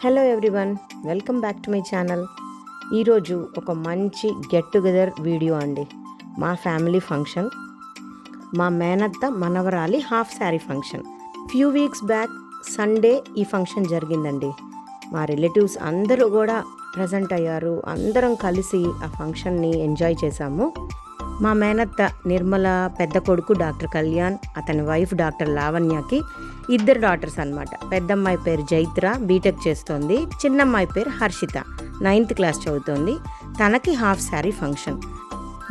Hello everyone, welcome back to my channel. ఈరోజు ఒక మంచి గెట్ టుగెదర్ వీడియో అండి. మా ఫ్యామిలీ ఫంక్షన్, మా మేనత్త మనవరాలి half sari function. Few weeks back Sunday ఈ ఫంక్షన్ జరిగిందండి. మా రిలేటివ్స్ అందరూ కూడా ప్రజెంట్ అయ్యారు. అందరం కలిసి ఆ ఫంక్షన్ని ఎంజాయ్ చేశాము. మా మేనత్త నిర్మల పెద్ద కొడుకు డాక్టర్ కళ్యాణ్, అతని వైఫ్ డాక్టర్ లావణ్యకి ఇద్దరు డాటర్స్ అనమాట. పెద్దమ్మాయి పేరు జైత్ర, బీటెక్ చేస్తోంది. చిన్నమ్మాయి పేరు హర్షిత, 9th క్లాస్ చదువుతోంది. తనకి హాఫ్ శారీ ఫంక్షన్.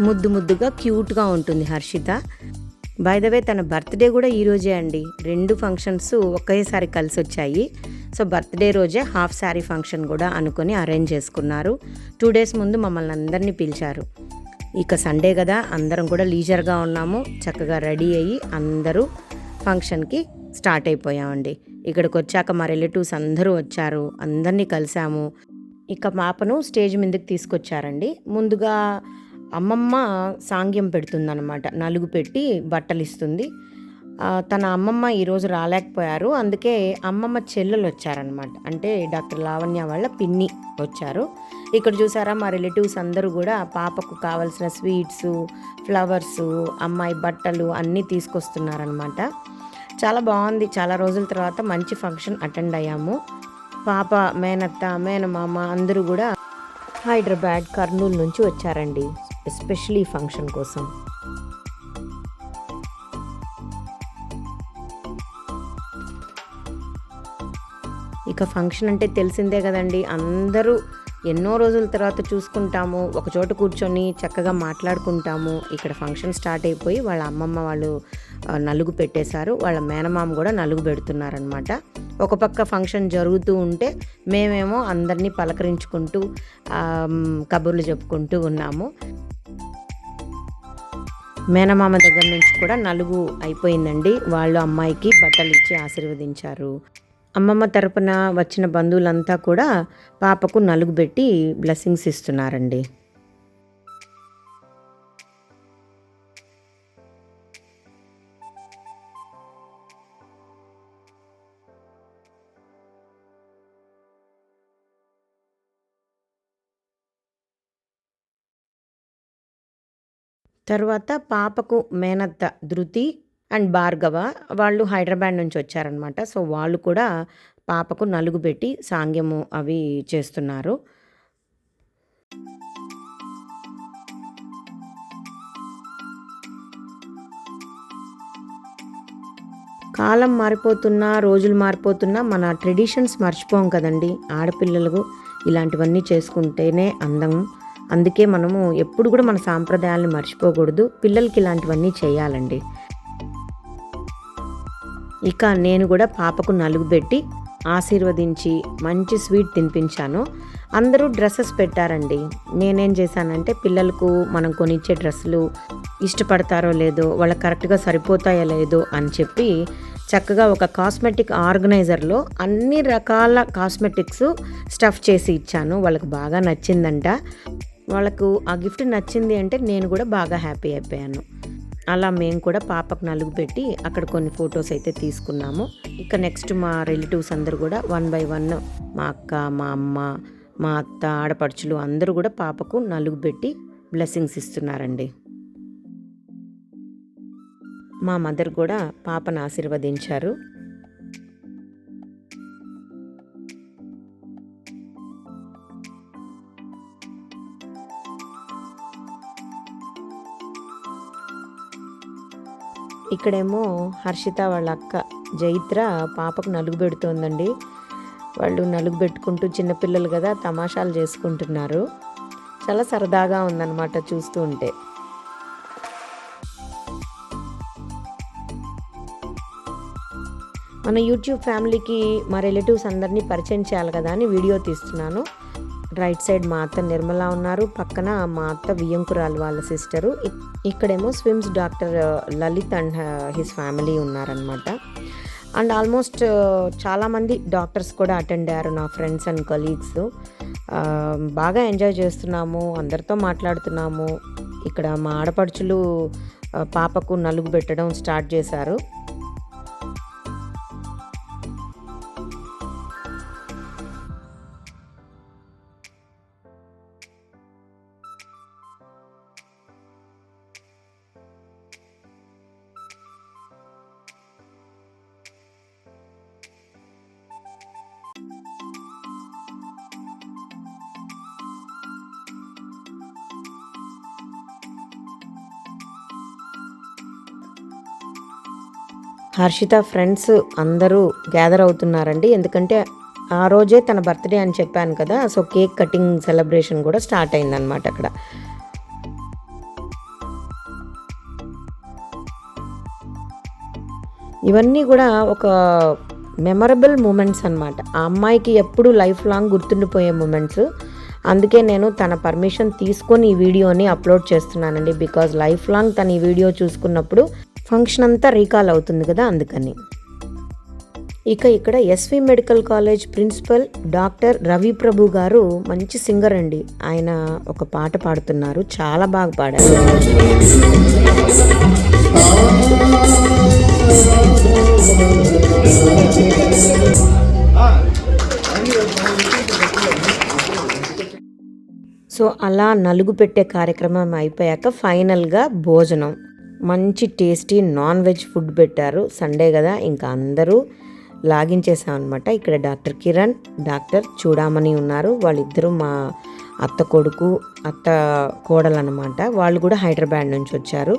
ముద్దు ముద్దుగా క్యూట్గా ఉంటుంది హర్షిత. బై ద వే తన బర్త్డే కూడా ఈరోజే అండి. 2 ఫంక్షన్స్ ఒకేసారి కలిసి వచ్చాయి. సో బర్త్డే రోజే హాఫ్ శారీ ఫంక్షన్ కూడా అనుకొని అరేంజ్ చేసుకున్నారు. 2 days ముందు మమ్మల్ని అందరినీ పిలిచారు. ఇక సండే కదా, అందరం కూడా లీజర్గా ఉన్నాము. చక్కగా రెడీ అయ్యి అందరూ ఫంక్షన్కి స్టార్ట్ అయిపోయామండి. ఇక్కడికి వచ్చాక మా రిలేటివ్స్ అందరూ వచ్చారు, అందరినీ కలిసాము. ఇక పాపను స్టేజ్ మీదకి తీసుకొచ్చారండి. ముందుగా అమ్మమ్మ సాంగ్యం పెడుతుందన్నమాట. నలుగు పెట్టి బట్టలు ఇస్తుంది. తన అమ్మమ్మ ఈరోజు రాలేకపోయారు. అందుకే అమ్మమ్మ చెల్లెలు వచ్చారనమాట. అంటే డాక్టర్ లావణ్య వాళ్ళ పిన్ని వచ్చారు. ఇక్కడ చూసారా, మా రిలేటివ్స్ అందరూ కూడా పాపకు కావాల్సిన స్వీట్స్, ఫ్లవర్స్, అమ్మాయి బట్టలు అన్నీ తీసుకొస్తున్నారనమాట. చాలా బాగుంది. చాలా రోజుల తర్వాత మంచి ఫంక్షన్ అటెండ్ అయ్యాము. పాప, మేనత్త, మేనమామ అందరూ కూడా హైదరాబాద్, కర్నూలు నుంచి వచ్చారండి, ఎస్పెషలీ ఫంక్షన్ కోసం. ఇక ఫంక్షన్ అంటే తెలిసిందే కదండి. అందరూ ఎన్నో రోజుల తర్వాత చూసుకుంటాము, ఒకచోట కూర్చొని చక్కగా మాట్లాడుకుంటాము. ఇక్కడ ఫంక్షన్ స్టార్ట్ అయిపోయి వాళ్ళ అమ్మమ్మ వాళ్ళు నలుగు పెట్టేశారు. వాళ్ళ మేనమామ కూడా నలుగు పెడుతున్నారనమాట. ఒక పక్క ఫంక్షన్ జరుగుతూ ఉంటే మేమేమో అందరినీ పలకరించుకుంటూ కబుర్లు చెప్పుకుంటూ ఉన్నాము. మేనమామ దగ్గర నుంచి కూడా నలుగు అయిపోయిందండి. వాళ్ళు అమ్మాయికి బట్టలు ఇచ్చి ఆశీర్వదించారు. అమ్మమ్మ తరపున వచ్చిన బంధువులంతా కూడా పాపకు నలుగు పెట్టి బ్లెస్సింగ్స్ ఇస్తున్నారండి. తర్వాత పాపకు మేనత్త ధృతి అండ్ భార్గవ వాళ్ళు హైదరాబాద్ నుంచి వచ్చారనమాట. సో వాళ్ళు కూడా పాపకు నలుగు పెట్టి సాంగ్యము అవి చేస్తున్నారు. కాలం మారిపోతున్నా, రోజులు మారిపోతున్నా మన ట్రెడిషన్స్ మర్చిపోం కదండి. ఆడపిల్లలకు ఇలాంటివన్నీ చేసుకుంటేనే అందం. అందుకే మనము ఎప్పుడు కూడా మన సాంప్రదాయాలను మర్చిపోకూడదు. పిల్లలకి ఇలాంటివన్నీ చేయాలండి. ఇక నేను కూడా పాపకు నలుగు పెట్టి ఆశీర్వదించి మంచి స్వీట్ తినిపించాను. అందరూ డ్రెస్సెస్ పెట్టారండి. నేనేం చేశానంటే పిల్లలకు మనం కొనిచ్చే డ్రెస్సులు ఇష్టపడతారో లేదో, వాళ్ళకి కరెక్ట్గా సరిపోతాయో లేదో అని చెప్పి చక్కగా ఒక కాస్మెటిక్ ఆర్గనైజర్లో అన్ని రకాల కాస్మెటిక్స్ స్టఫ్ చేసి ఇచ్చాను. వాళ్ళకి బాగా నచ్చిందంట. వాళ్ళకు ఆ గిఫ్ట్ నచ్చింది అంటే నేను కూడా బాగా హ్యాపీ అయిపోయాను. అలా మేము కూడా పాపకు నలుగు పెట్టి అక్కడ కొన్ని ఫొటోస్ అయితే తీసుకున్నాము. ఇక నెక్స్ట్ మా రిలేటివ్స్ అందరూ కూడా 1 by 1, మా అక్క, మా అమ్మ, మా అత్త, ఆడపడుచులు అందరూ కూడా పాపకు నలుగు పెట్టి బ్లెస్సింగ్స్ ఇస్తున్నారండి. మా మదర్ కూడా పాపను ఆశీర్వదించారు. ఇక్కడేమో హర్షిత వాళ్ళ అక్క జైత్ర పాపకు నలుగు పెడుతోందండి. వాళ్ళు నలుగు పెట్టుకుంటూ చిన్నపిల్లలు కదా తమాషాలు చేసుకుంటున్నారు. చాలా సరదాగా ఉందన్నమాట చూస్తూ ఉంటే. మన యూట్యూబ్ ఫ్యామిలీకి మా రిలేటివ్స్ అందరినీ పరిచయం చేయాలి కదా అని వీడియో తీస్తున్నాను. రైట్ సైడ్ మా అత్త నిర్మల ఉన్నారు, పక్కన మా అత్త వియ్యంకురాలు వాళ్ళ సిస్టరు. ఇక్కడేమో SVIMS doctor Lalit and his family ఉన్నారనమాట. అండ్ ఆల్మోస్ట్ చాలామంది డాక్టర్స్ కూడా అటెండ్ అయ్యారు, నా ఫ్రెండ్స్ అండ్ కొలీగ్స్. బాగా ఎంజాయ్ చేస్తున్నాము, అందరితో మాట్లాడుతున్నాము. ఇక్కడ మా ఆడపడుచులు పాపకు నలుగు పెట్టడం స్టార్ట్ చేశారు. హర్షిత ఫ్రెండ్స్ అందరూ గ్యాదర్ అవుతున్నారండి, ఎందుకంటే ఆ రోజే తన బర్త్డే అని చెప్పాను కదా. సో కేక్ కటింగ్ సెలబ్రేషన్ కూడా స్టార్ట్ అయిందనమాట అక్కడ. ఇవన్నీ కూడా ఒక మెమరబుల్ మూమెంట్స్ అనమాట. ఆ అమ్మాయికి ఎప్పుడు లైఫ్ లాంగ్ గుర్తుండిపోయే మూమెంట్స్. అందుకే నేను తన పర్మిషన్ తీసుకొని ఈ వీడియోని అప్లోడ్ చేస్తున్నానండి. బికాజ్ లైఫ్ లాంగ్ తను ఈ వీడియో చూసుకున్నప్పుడు ఫంక్షన్ అంతా రీకాల్ అవుతుంది కదా, అందుకని. ఇక ఇక్కడ SV medical college principal doctor Ravi Prabhu గారు మంచి సింగర్ అండి. ఆయన ఒక పాట పాడుతున్నారు, చాలా బాగా పాడారు. సో అలా నలుగు పెట్టే కార్యక్రమం అయిపోయాక ఫైనల్గా భోజనం, మంచి టేస్టీ నాన్ వెజ్ ఫుడ్ పెట్టారు. సండే కదా, ఇంకా అందరూ లాగించేసాం అనమాట. ఇక్కడ డాక్టర్ కిరణ్, డాక్టర్ చూడామణి ఉన్నారు. వాళ్ళిద్దరూ మా అత్త కొడుకు, అత్త కోడలు అనమాట. వాళ్ళు కూడా హైదరాబాద్ నుంచి వచ్చారు.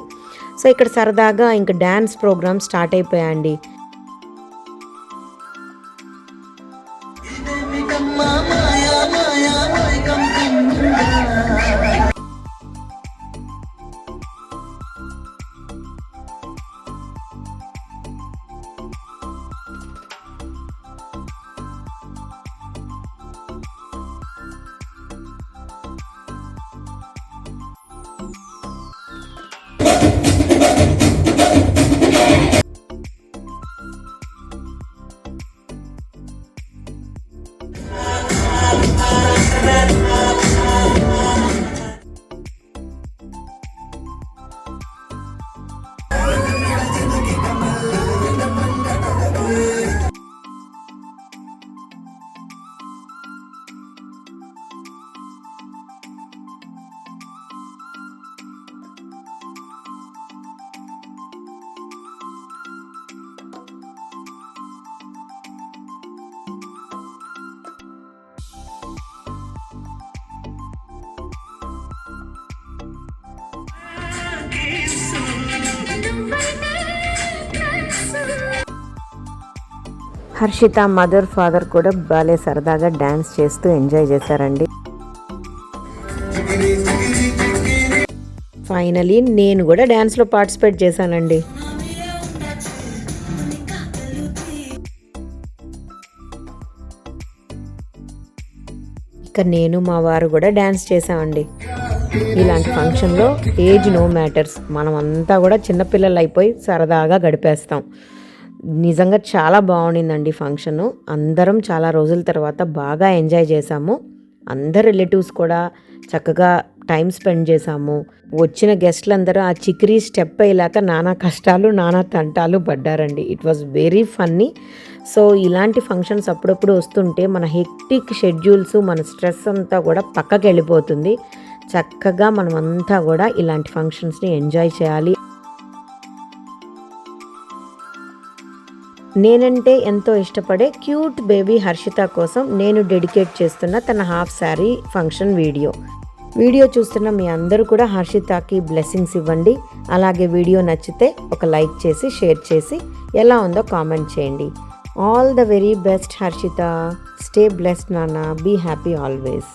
సో ఇక్కడ సరదాగా ఇంకా డ్యాన్స్ ప్రోగ్రామ్ స్టార్ట్ అయిపోయాయండి. హర్షిత మదర్ ఫాదర్ కూడా బాలే సరదాగా డ్యాన్స్ చేస్తూ ఎంజాయ్ చేశారండి. ఫైనలీ నేను కూడా డ్యాన్స్లో పార్టిసిపేట్ చేశానండి. ఇక నేను మా వారు కూడా డ్యాన్స్ చేసామండి. ఇలాంటి ఫంక్షన్లో ఏజ్ నో మ్యాటర్స్, మనం అంతా కూడా చిన్నపిల్లలు అయిపోయి సరదాగా గడిపేస్తాం. నిజంగా చాలా బాగుండిందండి ఫంక్షను. అందరం చాలా రోజుల తర్వాత బాగా ఎంజాయ్ చేసాము. అందరు రిలేటివ్స్ కూడా చక్కగా టైం స్పెండ్ చేసాము. వచ్చిన గెస్ట్లందరూ ఆ చిక్రీ స్టెప్ అయ్యేలాక నానా కష్టాలు నానా తంటాలు పడ్డారండి. It was very funny. So ఇలాంటి ఫంక్షన్స్ అప్పుడప్పుడు వస్తుంటే మన హెక్టిక్ షెడ్యూల్స్, మన స్ట్రెస్ అంతా కూడా పక్కకి వెళ్ళిపోతుంది. చక్కగా మనమంతా కూడా ఇలాంటి ఫంక్షన్స్ని ఎంజాయ్ చేయాలి. నేనంటే ఎంతో ఇష్టపడే క్యూట్ బేబీ హర్షిత కోసం నేను డెడికేట్ చేస్తున్న తన హాఫ్ శారీ ఫంక్షన్ వీడియో చూస్తున్న మీ అందరూ కూడా హర్షితకి బ్లెస్సింగ్స్ ఇవ్వండి. అలాగే వీడియో నచ్చితే ఒక లైక్ చేసి షేర్ చేసి ఎలా ఉందో కామెంట్ చేయండి. All the very best Harshitha. Stay blessed నాన్న. Be happy always.